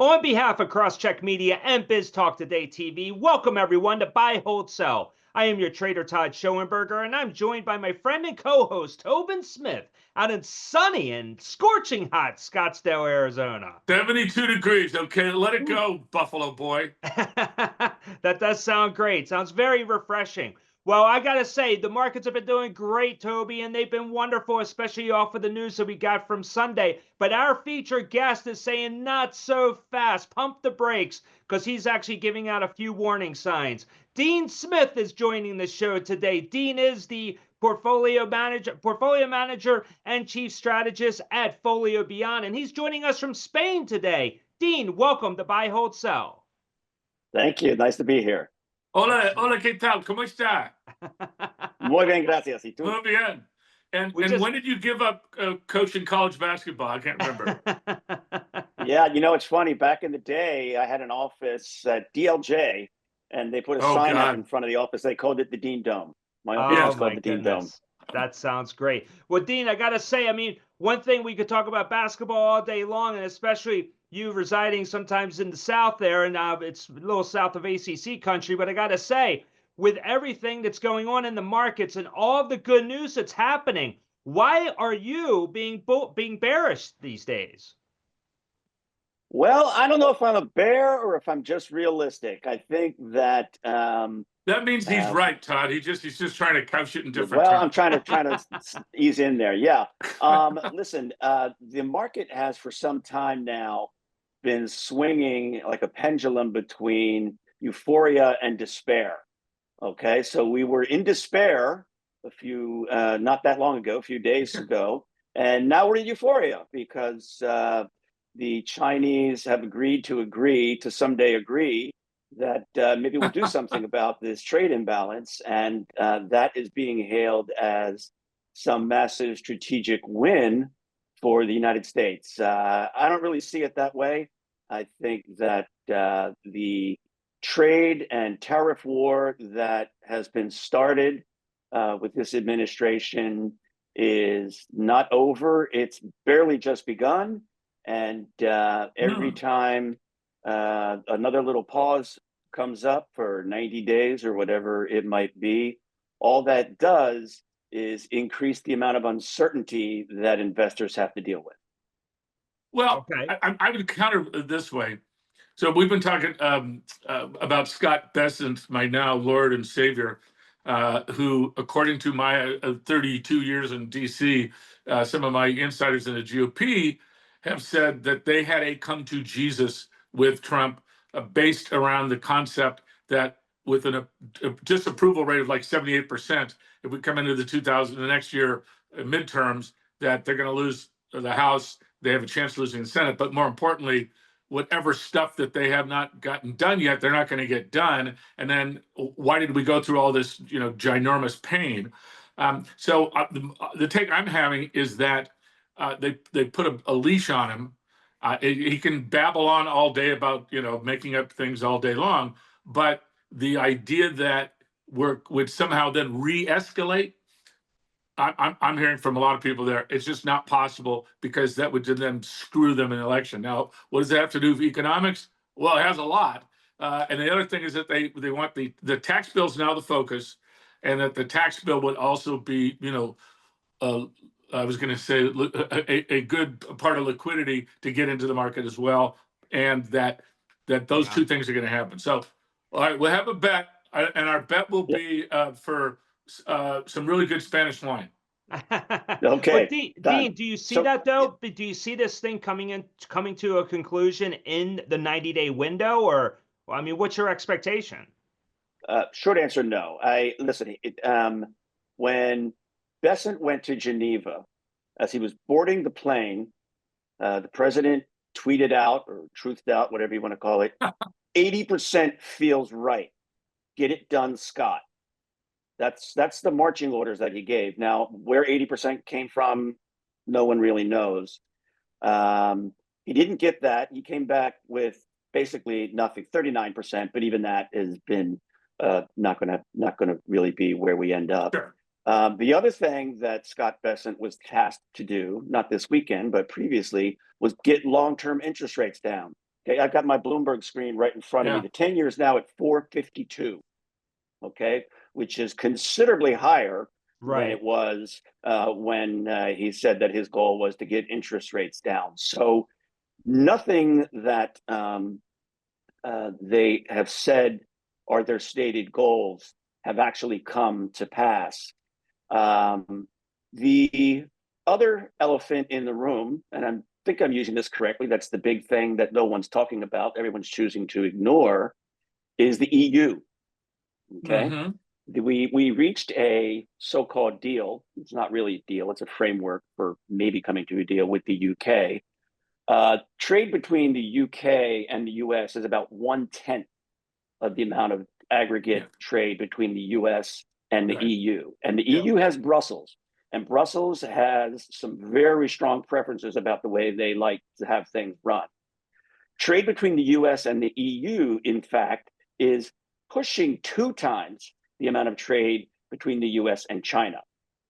On behalf of Crosscheck Media and Biz Talk Today TV, welcome everyone to Buy, Hold, Sell. I am your trader, Todd Schoenberger, and I'm joined by my friend and co-host, Tobin Smith, out in sunny and scorching hot Scottsdale, Arizona. 72 degrees. Okay, let it go, Buffalo boy. That does sound great. Sounds very refreshing. Well, I got to say, the markets have been doing great, Toby, and they've been wonderful, especially off of the news that we got from Sunday. But our featured guest is saying not so fast. Pump the brakes, because he's actually giving out a few warning signs. Dean Smith is joining the show today. Dean is the portfolio manager and chief strategist at FolioBeyond, and he's joining us from Spain today. Dean, welcome to Buy, Hold, Sell. Thank you. Nice to be here. Hola, ¿qué tal? ¿Cómo está? Muy bien, gracias. ¿Y tú? Muy bien. And when did you give up coaching college basketball? I can't remember. Yeah, you know, it's funny. Back in the day, I had an office at DLJ, and they put a sign up in front of the office. They called it the Dean Dome. My office was called the Dean Dome. That sounds great. Well, Dean, I got to say, I mean, one thing we could talk about basketball all day long, and especially you residing sometimes in the South there, and it's a little south of ACC country, but I got to say, with everything that's going on in the markets and all of the good news that's happening, why are you being bearish these days? Well, I don't know if I'm a bear or if I'm just realistic. I think that that means he's right, Todd. He's just trying to couch it in different terms. Well, I'm trying to ease in there. Yeah. Listen, the market has for some time now been swinging like a pendulum between euphoria and despair. Okay, so we were in despair not that long ago, a few days ago, and now we're in euphoria because the Chinese have agreed to someday agree that maybe we'll do something about this trade imbalance, and that is being hailed as some massive strategic win for the United States. I don't really see it that way. I think that the trade and tariff war that has been started with this administration is not over. It's barely just begun. And every time another little pause comes up for 90 days or whatever it might be, all that does is increase the amount of uncertainty that investors have to deal with. Well, okay. I would counter it this way. So we've been talking about Scott Bessent, my now Lord and Savior, who, according to my 32 years in D.C., some of my insiders in the GOP have said that they had a come to Jesus with Trump based around the concept that with a disapproval rate of like 78%, if we come into the next year midterms, that they're going to lose the House. They have a chance of losing the Senate. But more importantly, whatever stuff that they have not gotten done yet, they're not going to get done. And then why did we go through all this, ginormous pain? So the take I'm having is that they put a leash on him. He can babble on all day about, making up things all day long. But the idea that would somehow then re-escalate, I'm hearing from a lot of people there, it's just not possible because that would then screw them in an election. Now, what does that have to do with economics? Well, it has a lot. And the other thing is that they want the tax bill's now the focus, and that the tax bill would also be, I was going to say a good part of liquidity to get into the market as well. And that those two things are going to happen. So, all right, we'll have a bet, and our bet will be for some really good Spanish wine. Okay. Dean, do you see that though? Do you see this thing coming to a conclusion in the 90-day window, or what's your expectation? Short answer, no. Listen. When Bessent went to Geneva, as he was boarding the plane, the president tweeted out or truthed out, whatever you want to call it, 80% feels right. Get it done, Scott. That's the marching orders that he gave. Now, where 80% came from, no one really knows. He didn't get that. He came back with basically nothing, 39%, but even that has been not gonna really be where we end up. Sure. The other thing that Scott Bessent was tasked to do, not this weekend, but previously, was get long-term interest rates down. Okay, I've got my Bloomberg screen right in front of me. The 10-year is now at 452. Okay, which is considerably higher than it was when he said that his goal was to get interest rates down. So nothing that they have said are their stated goals have actually come to pass. The other elephant in the room, and I think I'm using this correctly, that's the big thing that no one's talking about, everyone's choosing to ignore, is the EU. Okay. We reached a so-called deal. It's not really a deal. It's a framework for maybe coming to a deal with the UK. Trade between the UK and the US is about 1/10 of the amount of aggregate trade between the US and the EU. And the EU has Brussels. And Brussels has some very strong preferences about the way they like to have things run. Trade between the US and the EU, in fact, is pushing 2 times the amount of trade between the US and China.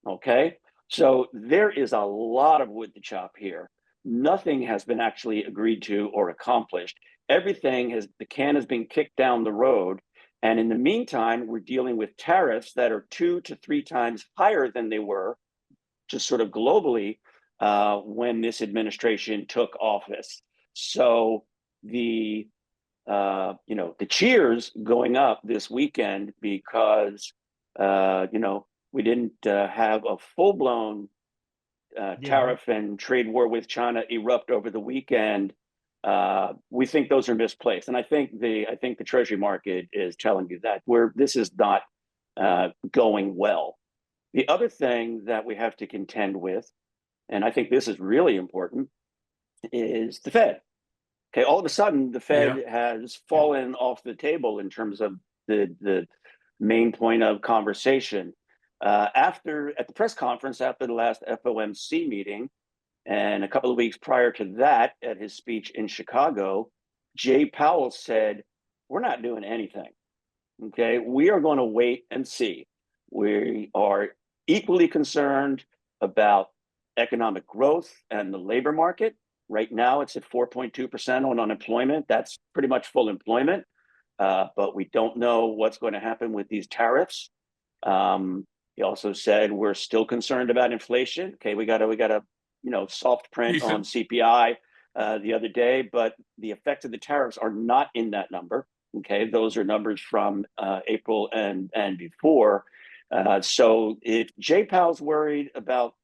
Okay, so there is a lot of wood to chop here. Nothing has been actually agreed to or accomplished. Everything has, the can has been kicked down the road. And in the meantime, we're dealing with tariffs that are 2 to 3 times higher than they were just sort of globally when this administration took office. So the the cheers going up this weekend because we didn't have a full-blown tariff and trade war with China erupt over the weekend. We think those are misplaced, and I think the Treasury market is telling you that this is not going well. The other thing that we have to contend with, and I think this is really important, is the Fed. Okay, all of a sudden, the Fed has fallen off the table in terms of the main point of conversation. At the press conference after the last FOMC meeting, and a couple of weeks prior to that, at his speech in Chicago, Jay Powell said, "We're not doing anything. Okay, we are going to wait and see. We are equally concerned about economic growth and the labor market. Right now, it's at 4.2% on unemployment. That's pretty much full employment. But we don't know what's going to happen with these tariffs." He also said we're still concerned about inflation. Okay, we got a soft print on CPI the other day, but the effects of the tariffs are not in that number. Okay, those are numbers from April and before. So if Jay Powell's worried about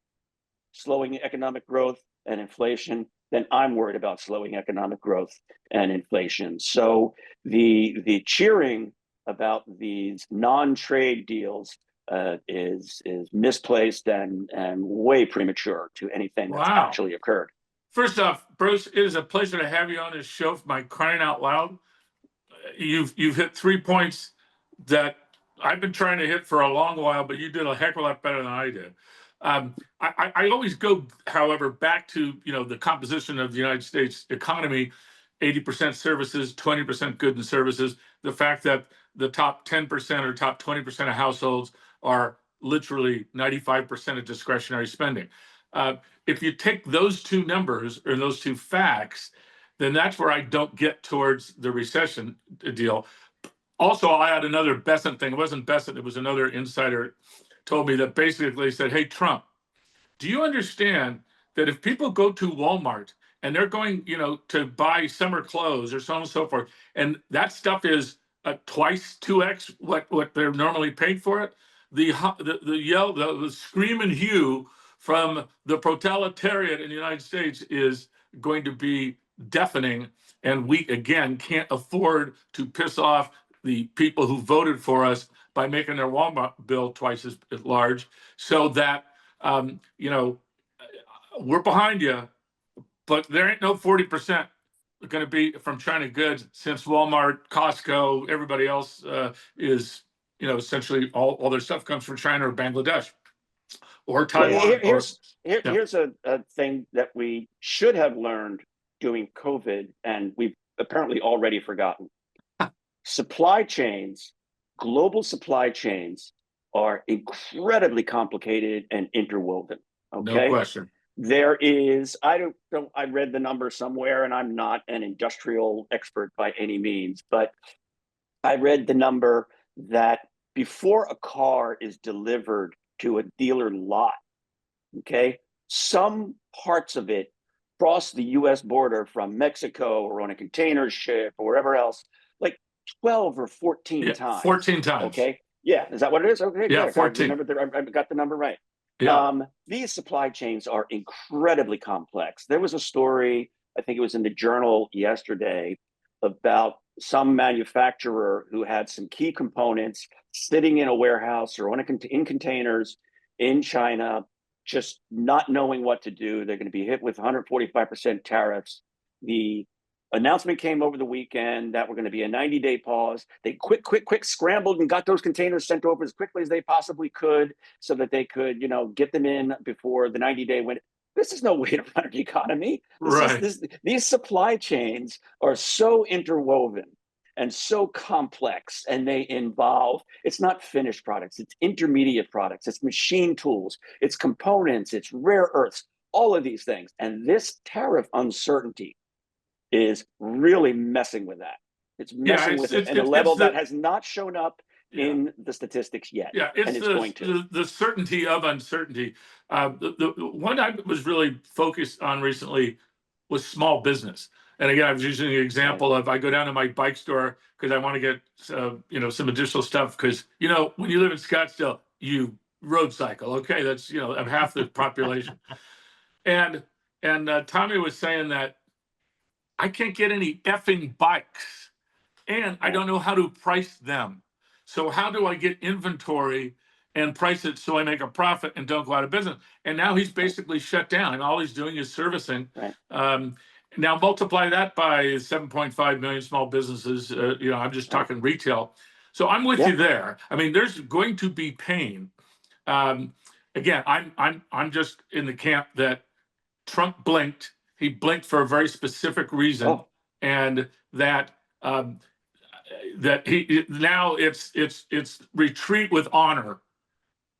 slowing economic growth and inflation, then I'm worried about slowing economic growth and inflation. So the cheering about these non-trade deals is misplaced and way premature to anything that's actually occurred. First off, Bruce, it is a pleasure to have you on this show. For my crying out loud, you've hit 3 points that I've been trying to hit for a long while, but you did a heck of a lot better than I did. I always go, however, back to the composition of the United States economy: 80% services, 20% goods and services. The fact that the top 10% or top 20% of households are literally 95% of discretionary spending. If you take those two numbers or those two facts, then that's where I don't get towards the recession deal. Also, I'll add another Besant thing. It wasn't Besant, it was another insider told me that basically said, "Hey, Trump, do you understand that if people go to Walmart and they're going, to buy summer clothes or so on and so forth, and that stuff is twice, 2x what they're normally paid for it, the yell, the scream and hue from the proletariat in the United States is going to be deafening, and we again can't afford to piss off the people who voted for us by making their Walmart bill twice as large, so that we're behind you, but there ain't no 40% going to be from China goods, since Walmart, Costco, everybody else is, essentially all their stuff comes from China or Bangladesh or Taiwan." Here's a thing that we should have learned during COVID, and we've apparently already forgotten. Supply chains, global supply chains, are incredibly complicated and interwoven. Okay, no question. There is, I read the number somewhere, and I'm not an industrial expert by any means, but I read the number that before a car is delivered to a dealer lot, okay, some parts of it cross the US border from Mexico or on a container ship or wherever else, like 12 or 14 times. 14 times. Okay. Yeah. Is that what it is? Okay. Yeah, good. 14. I got the number right. Yeah. These supply chains are incredibly complex. There was a story, I think it was in the Journal yesterday, about some manufacturer who had some key components sitting in a warehouse or in containers in China, just not knowing what to do. They're going to be hit with 145% tariffs. The announcement came over the weekend that we're going to be a 90-day pause. They quick scrambled and got those containers sent over as quickly as they possibly could so that they could, get them in before the 90-day went. This is no way to run an economy. These supply chains are so interwoven and so complex, and they involve, it's not finished products, it's intermediate products, it's machine tools, it's components, it's rare earths, all of these things. And this tariff uncertainty is really messing with that. It's messing with it at a level that has not shown up in the statistics yet. Yeah, it's going to. The certainty of uncertainty. The one I was really focused on recently was small business. And again, I was using the example of I go down to my bike store because I want to get some additional stuff because when you live in Scottsdale, you road cycle. Okay, that's I'm half the population. And Tommy was saying that I can't get any effing bikes, and I don't know how to price them. So how do I get inventory and price it so I make a profit and don't go out of business? And now he's basically shut down, and all he's doing is servicing. Right. Now multiply that by 7.5 million small businesses. I'm just talking retail. So I'm with you there. I mean, there's going to be pain. Again, I'm just in the camp that Trump blinked. He blinked for a very specific reason, and that he now it's retreat with honor.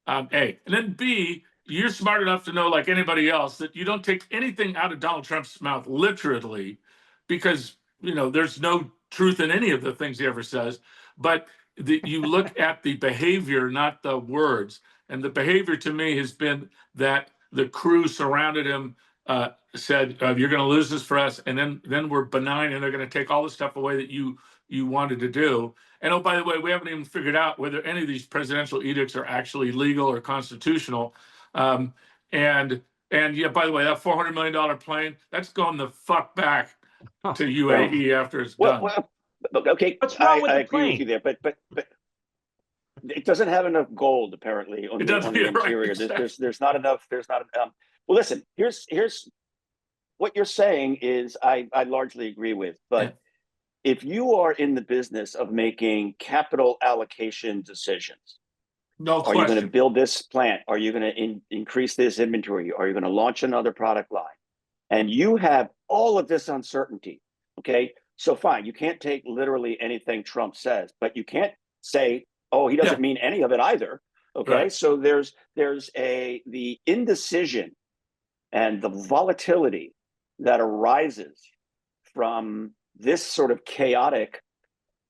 A, and then B, you're smart enough to know, like anybody else, that you don't take anything out of Donald Trump's mouth literally, because there's no truth in any of the things he ever says. But you look at the behavior, not the words. And the behavior to me has been that the crew surrounded him. Said you're going to lose this for us, and then we're benign, and they're going to take all the stuff away that you wanted to do. And oh, by the way, we haven't even figured out whether any of these presidential edicts are actually legal or constitutional. And yeah, by the way, that $400 million plane, that's going the fuck back to UAE after it's done. Well, okay, what's wrong with I the agree plane? with you there, but it doesn't have enough gold apparently on the interior. Right, exactly. There's not enough. Well, listen. Here's what you're saying is I largely agree with, but if you are in the business of making capital allocation decisions, no question. Are you going to build this plant? Are you going to increase this inventory? Are you going to launch another product line? And you have all of this uncertainty. Okay, so fine, you can't take literally anything Trump says, but you can't say, oh, he doesn't mean any of it either. Okay, right. So there's the indecision and the volatility that arises from this sort of chaotic,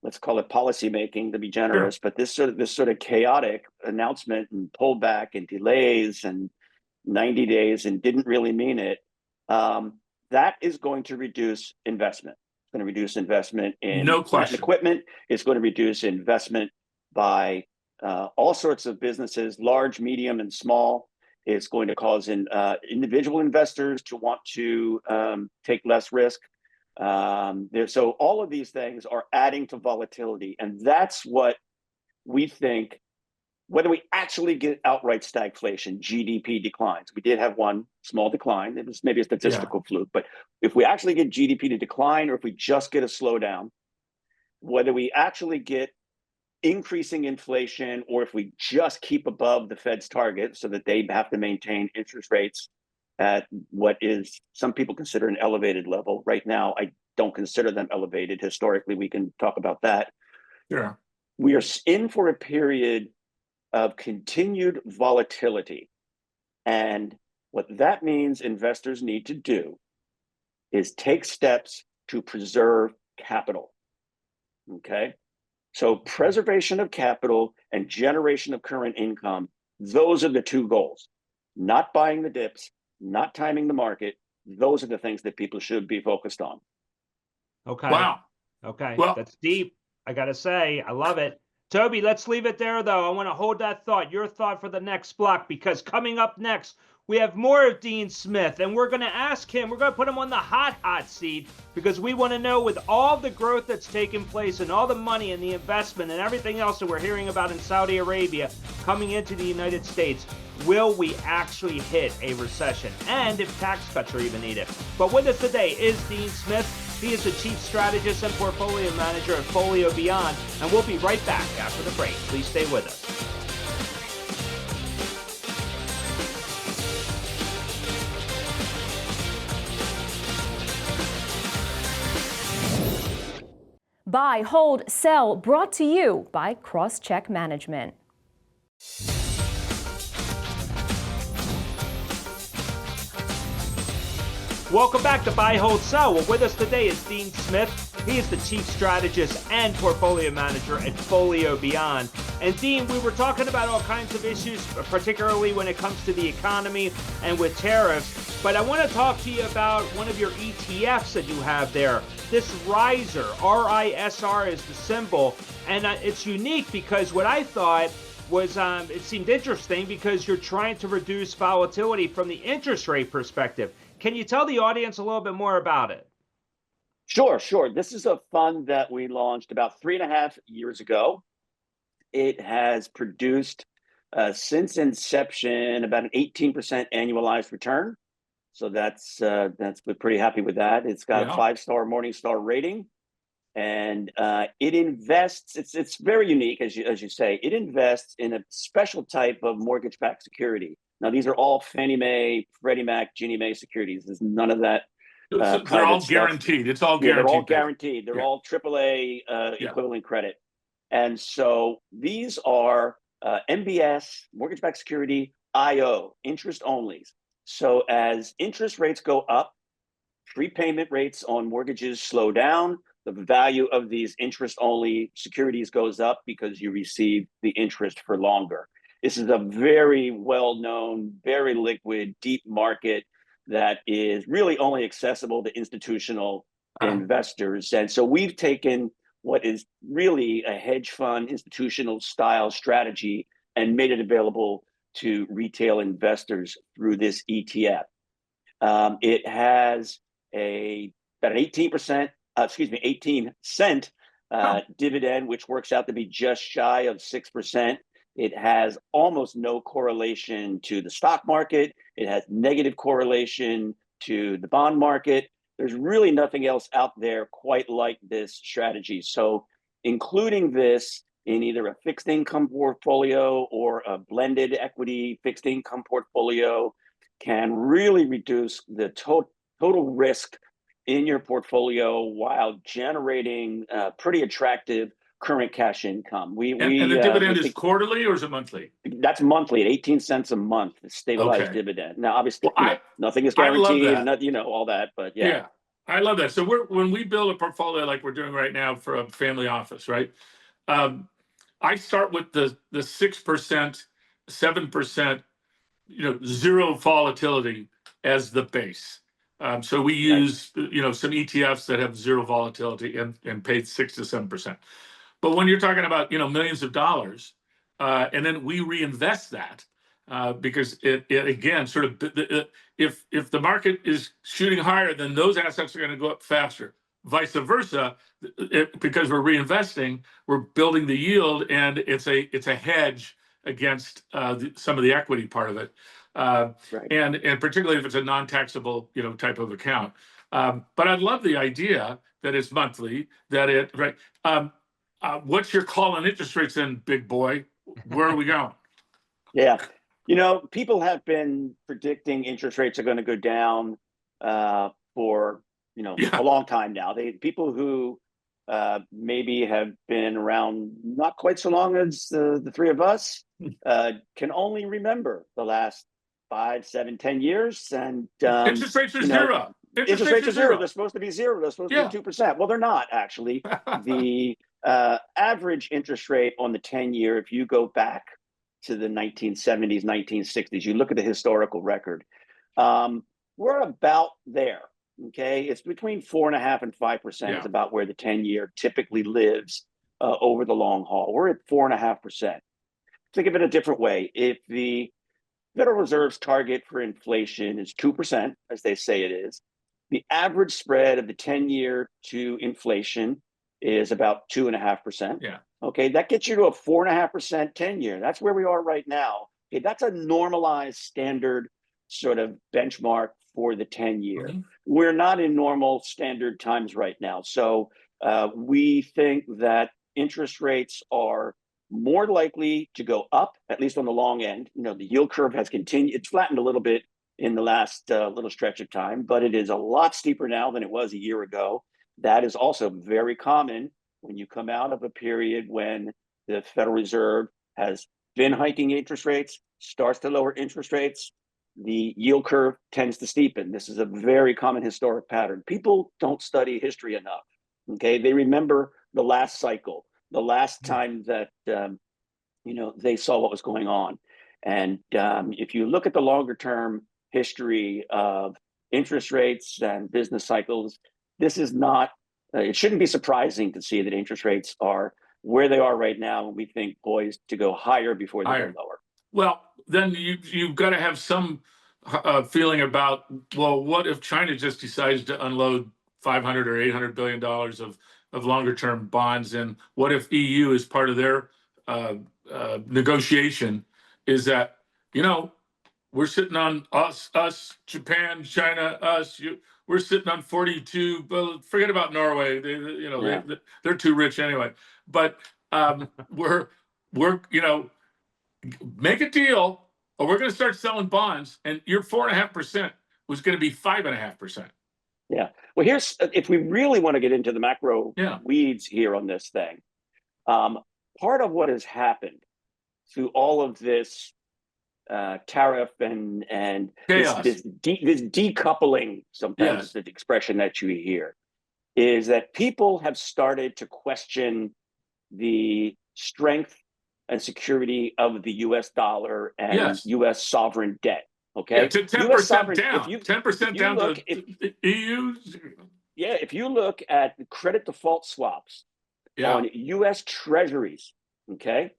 let's call it policymaking to be generous, but this sort of chaotic announcement and pullback and delays and 90 days and didn't really mean it. That is going to reduce investment. It's going to reduce investment in plant and equipment. It's going to reduce investment by all sorts of businesses, large, medium, and small. It's going to cause individual investors to want to take less risk. So all of these things are adding to volatility. And that's what we think, whether we actually get outright stagflation, GDP declines. We did have one small decline. It was maybe a statistical fluke. But if we actually get GDP to decline, or if we just get a slowdown, whether we actually get increasing inflation, or if we just keep above the Fed's target so that they have to maintain interest rates at what is some people consider an elevated level. Right now, I don't consider them elevated. Historically, we can talk about that. Yeah. We are in for a period of continued volatility. And What that means investors need to do is take steps to preserve capital. Okay. So preservation of capital and generation of current income, those are the two goals. Not buying the dips, not timing the market. Those are the things that people should be focused on. Okay. Wow. Okay. Well, That's deep. I got to say, I love it. Toby, let's leave it there, though. I want to hold that thought, your thought for the next block, because coming up next, we have more of Dean Smith, and we're going to ask him, we're going to put him on the hot seat, because we want to know, with all the growth that's taken place and all the money and the investment and everything else that we're hearing about in Saudi Arabia coming into the United States, will we actually hit a recession? And if tax cuts are even needed. But with us today is Dean Smith. He is the Chief Strategist and Portfolio Manager at FolioBeyond, and we'll be right back after the break. Please stay with us. Buy, hold, sell, brought to you by Crosscheck Management. Welcome back to Buy, Hold, Sell. Well, with us today is Dean Smith. He is the Chief Strategist and Portfolio Manager at FolioBeyond. And Dean, we were talking about all kinds of issues, particularly when it comes to the economy and with tariffs. But I want to talk to you about one of your ETFs that you have there. This Riser, RISR is the symbol. And it's unique because what I thought was it seemed interesting because you're trying to reduce volatility from the interest rate perspective. Can you tell the audience a little bit more about it? Sure. This is a fund that we launched about 3.5 years ago. It has produced, since inception, about an 18% annualized return. So we're pretty happy with that. It's got a 5-star Morningstar rating, and it invests. It's very unique, as you say. It invests in a special type of mortgage-backed security. Now, these are all Fannie Mae, Freddie Mac, Ginnie Mae securities. There's none of that. They're all guaranteed. It's all guaranteed. They're all guaranteed. They're all AAA equivalent credit. And so these are MBS, mortgage-backed security, IO, interest only. So as interest rates go up, prepayment rates on mortgages slow down. The value of these interest-only securities goes up because you receive the interest for longer. This is a very well-known, very liquid, deep market that is really only accessible to institutional investors. And so we've taken what is really a hedge fund institutional style strategy and made it available to retail investors through this ETF. It has about an 18% dividend, which works out to be just shy of 6%. It has almost no correlation to the stock market. It has negative correlation to the bond market. There's really nothing else out there quite like this strategy. So including this in either a fixed income portfolio or a blended equity fixed income portfolio can really reduce the total risk in your portfolio while generating pretty attractive current cash income. And the dividend is quarterly, or is it monthly? That's monthly at 18 cents a month, stabilized dividend. Now, obviously, nothing is guaranteed, all that, but yeah. I love that. So when we build a portfolio like we're doing right now for a family office, right? I start with the 6%, 7%, zero volatility as the base. So we use some ETFs that have zero volatility and pay 6 to 7%. But when you're talking about millions of dollars, and then we reinvest that because it again sort of if the market is shooting higher, then those assets are going to go up faster. Vice versa, because we're reinvesting, we're building the yield, and it's a hedge against some of the equity part of it, and particularly if it's a non-taxable type of account. But I love the idea that it's monthly. What's your call on interest rates then, big boy? Where are we going? Yeah. People have been predicting interest rates are going to go down for a long time now. People who maybe have been around not quite so long as the three of us can only remember the last 5, 7, 10 years, and interest rates are zero. Interest rates are zero. They're supposed to be zero. They're supposed to be 2%. Well, they're not actually. The average interest rate on the 10-year, if you go back to the 1970s, 1960s, you look at the historical record, we're about there. Okay, it's between 4.5% and 5% is about where the 10-year typically lives over the long haul. We're at 4.5%. Think of it a different way. If the Federal Reserve's target for inflation is 2%, as they say it is, the average spread of the 10-year to inflation is about 2.5%. Yeah. Okay, that gets you to a 4.5% 10-year. That's where we are right now. Okay, that's a normalized standard sort of benchmark for the 10-year. Mm-hmm. We're not in normal standard times right now. So we think that interest rates are more likely to go up, at least on the long end. You know, the yield curve has continued. It's flattened a little bit in the last little stretch of time, but it is a lot steeper now than it was a year ago. That is also very common when you come out of a period when the Federal Reserve has been hiking interest rates, starts to lower interest rates, the yield curve tends to steepen. This is a very common historic pattern. People don't study history enough. Okay, they remember the last cycle, the last time that they saw what was going on. And if you look at the longer term history of interest rates and business cycles, this is not, it shouldn't be surprising to see that interest rates are where they are right now, and we think poised to go higher before they go lower. Well, then you've got to have some feeling about, well, what if China just decides to unload 500 or 800 billion dollars of longer term bonds, and what if EU is part of their negotiation? Is that, we're sitting on us, Japan, China, us. We're sitting on 42. But forget about Norway. They're too rich anyway. But we're make a deal, or we're going to start selling bonds, and your 4.5% was going to be 5.5%. Yeah. Well, if we really want to get into the macro weeds here on this thing, part of what has happened through all of this tariff and this decoupling, sometimes is the expression that you hear, is that people have started to question the strength and security of the U.S. dollar and U.S. sovereign debt. Okay, 10% down. 10% down to the EU. Yeah, if you look at the credit default swaps on U.S. Treasuries, okay,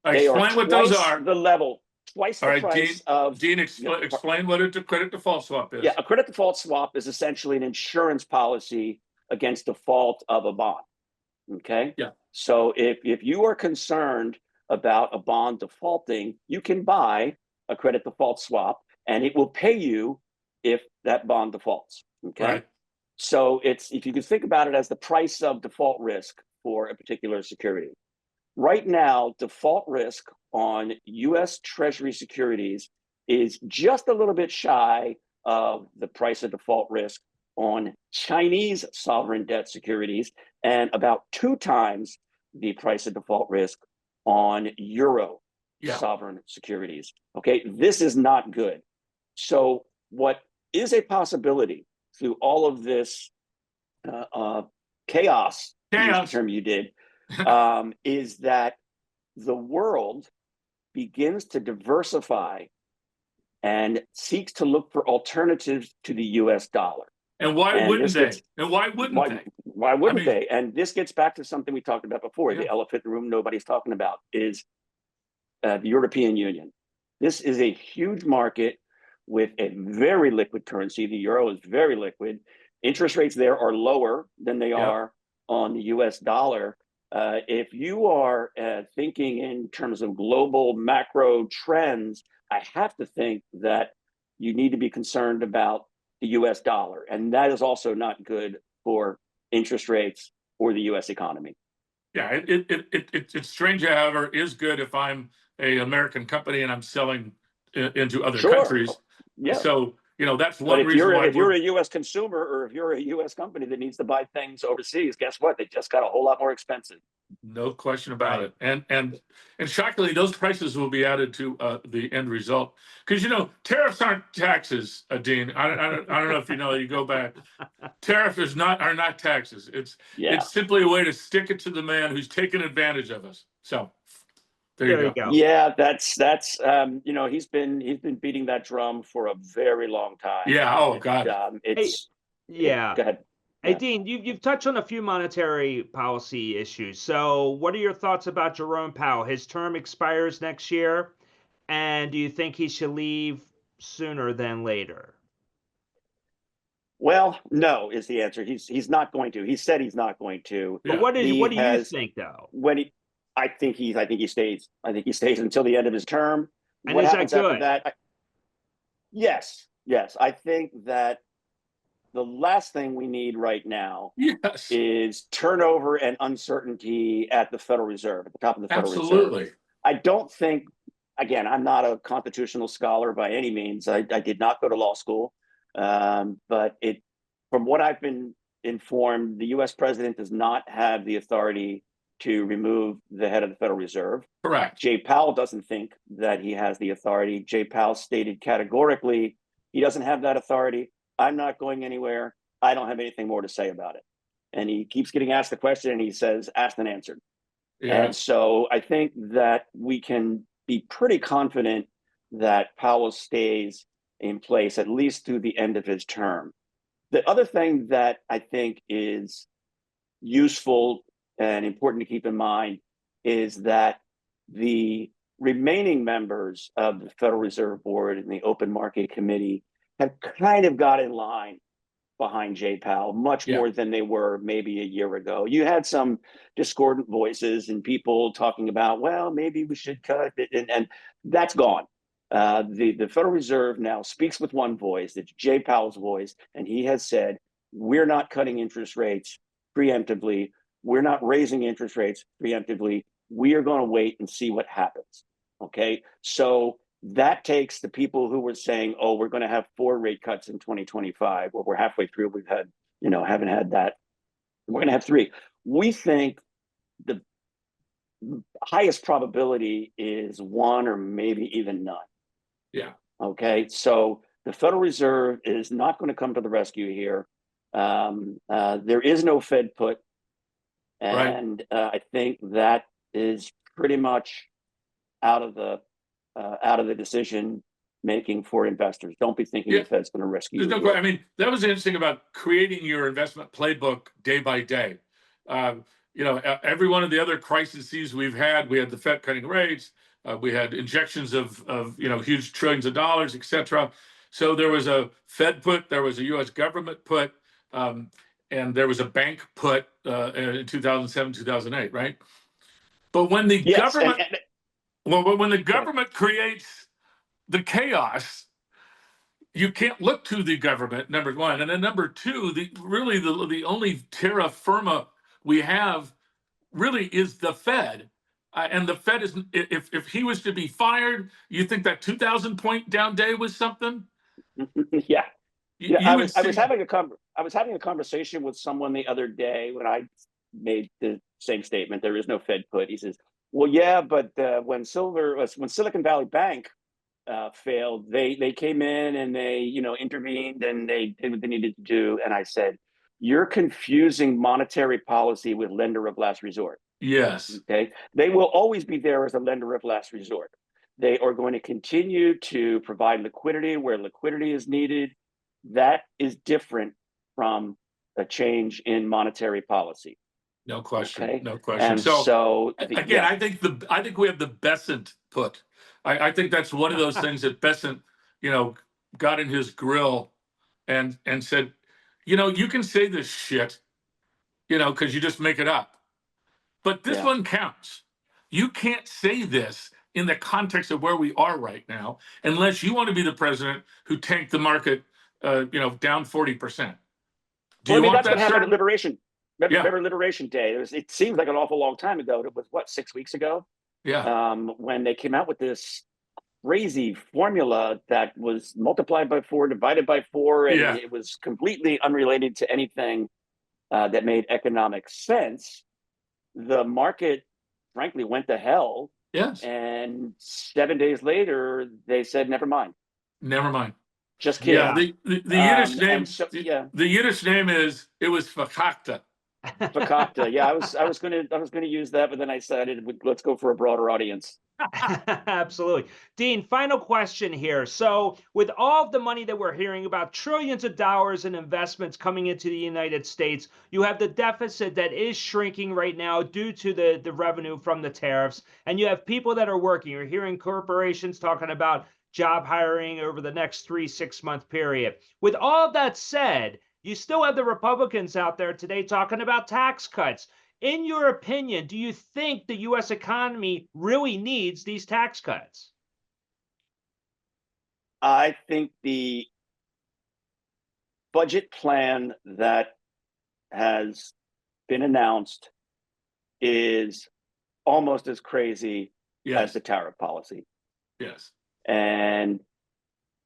explain what those are. The level, twice the price of. Dean, explain what a credit default swap is. Yeah, a credit default swap is essentially an insurance policy against default of a bond. Okay. Yeah. So if you are concerned about a bond defaulting, you can buy a credit default swap, and it will pay you if that bond defaults. Okay. Right. So if you could think about it as the price of default risk for a particular security. Right now, default risk on U.S. Treasury securities is just a little bit shy of the price of default risk on Chinese sovereign debt securities, and about 2 times the price of default risk on Euro sovereign securities. Okay, this is not good. So what is a possibility through all of this chaos, the term you did, is that the world begins to diversify and seeks to look for alternatives to the U.S. dollar. And why wouldn't they? Why wouldn't they? And this gets back to something we talked about before. The elephant in the room nobody's talking about is the European Union. This is a huge market with a very liquid currency. The euro is very liquid. Interest rates there are lower than they are on the U.S. dollar. If you are thinking in terms of global macro trends, I have to think that you need to be concerned about the U.S. dollar. And that is also not good for interest rates or the U.S. economy. Yeah, it's strange, however, is good if I'm an American company and I'm selling into other countries. Yeah. So That's But one if reason why you're a U.S. consumer, or if you're a U.S. company that needs to buy things overseas, guess what? They just got a whole lot more expensive. no question about it. And shockingly, those prices will be added to the end result, because tariffs aren't taxes, Dean. I don't know if you go back. Tariff are not taxes. It's simply a way to stick it to the man who's taking advantage of us. So there you go. Yeah, that's he's been beating that drum for a very long time. Yeah. Oh God. Go ahead. Hey, Dean, you've touched on a few monetary policy issues. So what are your thoughts about Jerome Powell? His term expires next year, and do you think he should leave sooner than later? Well, no is the answer. He's not going to. He said he's not going to. But what do you think, though? I think he stays. I think he stays until the end of his term. And what is happens that good? after that? Yes. I think that the last thing we need right now is turnover and uncertainty at the Federal Reserve, at the top of the Federal Reserve. I don't think, again, I'm not a constitutional scholar by any means. I did not go to law school. But from what I've been informed, the U.S. president does not have the authority to remove the head of the Federal Reserve. Correct. Jay Powell doesn't think that he has the authority. Jay Powell stated categorically he doesn't have that authority. I'm not going anywhere. I don't have anything more to say about it. And he keeps getting asked the question, and he says, asked and answered. Yeah. And so I think that we can be pretty confident that Powell stays in place at least through the end of his term. The other thing that I think is useful and important to keep in mind is that the remaining members of the Federal Reserve Board and the Open Market Committee have kind of got in line behind Jay Powell much more than they were maybe a year ago. You had some discordant voices and people talking about, well, maybe we should cut it, and that's gone. The Federal Reserve now speaks with one voice. It's Jay Powell's voice, and he has said, we're not cutting interest rates preemptively. We're not raising interest rates preemptively. We are going to wait and see what happens. Okay, so that takes the people who were saying, oh, we're going to have 4 rate cuts in 2025. Well, we're halfway through. We've had, haven't had that. We're going to have 3. We think the highest probability is 1 or maybe even none. Yeah. Okay. So the Federal Reserve is not going to come to the rescue here. There is no Fed put. And I think that is pretty much out of the decision making for investors. Don't be thinking the Fed's going to rescue you. There's no question. I mean, that was interesting about creating your investment playbook day by day. Every one of the other crises we've had, we had the Fed cutting rates, we had injections of huge trillions of dollars, et cetera. So there was a Fed put, there was a U.S. government put, and there was a bank put in 2007, 2008, right? But when the government, when the government creates the chaos, you can't look to the government, number one. And then number two, the only terra firma we have really is the Fed. And the Fed is, if he was to be fired, you think that 2,000 point down day was something? Yeah. I was having a conversation with someone the other day when I made the same statement. There is no Fed put. He says, well, yeah, but when Silicon Valley Bank failed, they came in and they intervened and they did what they needed to do. And I said, you're confusing monetary policy with lender of last resort. Yes. Okay. They will always be there as a lender of last resort. They are going to continue to provide liquidity where liquidity is needed. That is different from a change in monetary policy. No question. Okay? No question. And so again, I think we have the Besant put. I think that's one of those things that Besant, got in his grill and said, you can say this shit, because you just make it up. But this one counts. You can't say this in the context of where we are right now, unless you want to be the president who tanked the market, down 40%. That's what happened at Liberation. Remember Liberation Day? It seems like an awful long time ago. It was 6 weeks ago? Yeah. When they came out with this crazy formula that was multiplied by 4, divided by 4, and Yeah. it was completely unrelated to anything that made economic sense. The market, frankly, went to hell. Yes. And 7 days later, they said, "Never mind." Never mind. Just kidding. Yeah. The Yiddish name. So, the Yiddish name is fakakta. Fakakta. Yeah, I was gonna use that, but then I decided let's go for a broader audience. Absolutely. Dean, final question here. So with all of the money that we're hearing about, trillions of dollars in investments coming into the United States, you have the deficit that is shrinking right now due to the revenue from the tariffs. And you have people that are working. You're hearing corporations talking about job hiring over the next 3-6 month period. With all of that said, you still have the Republicans out there today talking about tax cuts. In your opinion, do you think the U.S. economy really needs these tax cuts? I think the budget plan that has been announced is almost as crazy as the tariff policy. Yes. And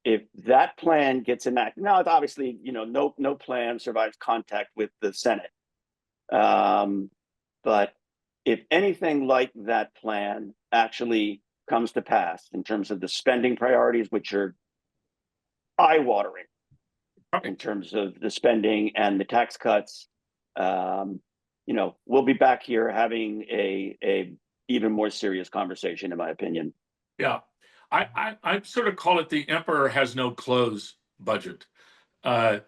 if that plan gets enacted, now obviously, no plan survives contact with the Senate. But if anything like that plan actually comes to pass in terms of the spending priorities, which are eye-watering in terms of the spending and the tax cuts, we'll be back here having a even more serious conversation, in my opinion. Yeah. I sort of call it the emperor has no clothes budget. The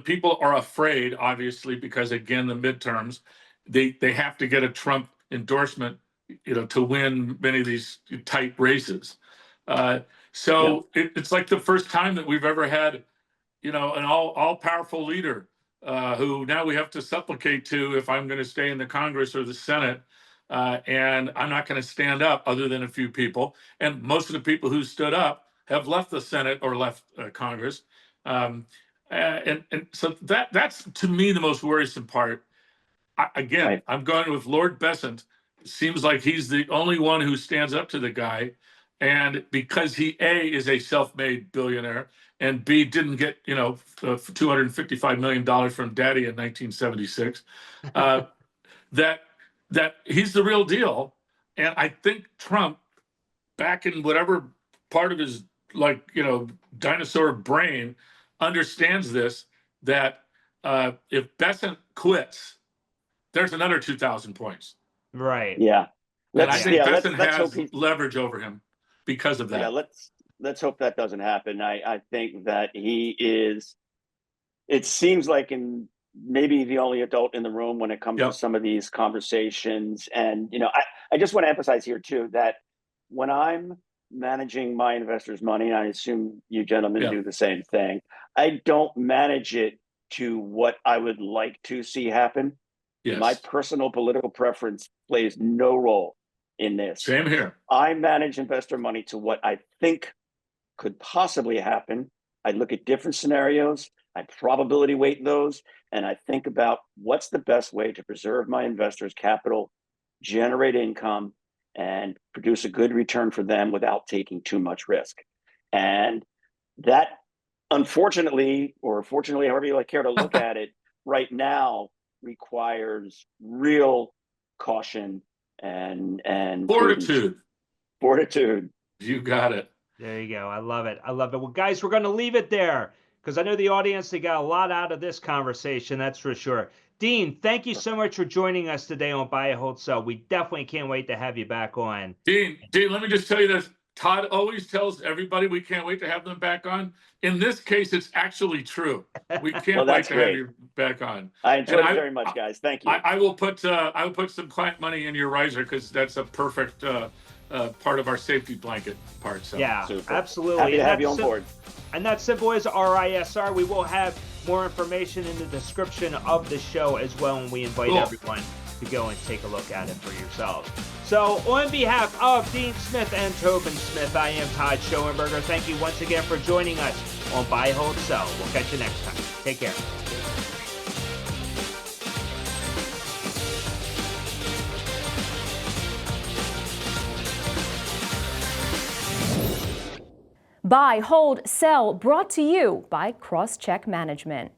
people are afraid, obviously, because again, the midterms, they have to get a Trump endorsement, to win many of these tight races. It's like the first time that we've ever had, an all-powerful leader who now we have to supplicate to if I'm going to stay in the Congress or the Senate. And I'm not going to stand up other than a few people. And most of the people who stood up have left the Senate or left Congress. And so that's to me the most worrisome part. I'm going with Lord Bessent. It seems like he's the only one who stands up to the guy. And because he, A, is a self-made billionaire, and B, didn't get, $255 million from daddy in 1976, that he's the real deal. And I think Trump, back in whatever part of his dinosaur brain, understands this, that if Bessent quits, there's another 2,000 points. Right. Yeah. And I think Bessent has leverage over him because of that. Yeah, let's hope that doesn't happen. I think that he is, it seems like maybe the only adult in the room when it comes to some of these conversations. And, I just want to emphasize here too, that when I'm managing my investors' money, and I assume you gentlemen do the same thing, I don't manage it to what I would like to see happen. Yes. My personal political preference plays no role in this. Same here. I manage investor money to what I think could possibly happen. I look at different scenarios, I probability weight those, and I think about what's the best way to preserve my investors' capital, generate income, and produce a good return for them without taking too much risk. And that, unfortunately, or fortunately, however you care to look at it, right now requires real caution and fortitude. Fortitude. You got it. There you go. I love it. I love it. Well, guys, we're going to leave it there because I know the audience, they got a lot out of this conversation. That's for sure. Dean, thank you so much for joining us today on Buy, Hold, Sell. We definitely can't wait to have you back on. Dean, let me just tell you this. Todd always tells everybody we can't wait to have them back on. In this case, it's actually true. We can't wait to have you back on. I enjoyed it very much, guys. Thank you. I will put some client money in your riser because that's a perfect part of our safety blanket part. So. Yeah, super. Absolutely. Happy to have you on board. And that simple is RISR. We will have more information in the description of the show as well, and we invite everyone to go and take a look at it for yourselves. So on behalf of Dean Smith and Tobin Smith, I am Todd Schoenberger. Thank you once again for joining us on Buy, Hold, Sell. We'll catch you next time. Take care. Buy, hold, sell, brought to you by Crosscheck Management.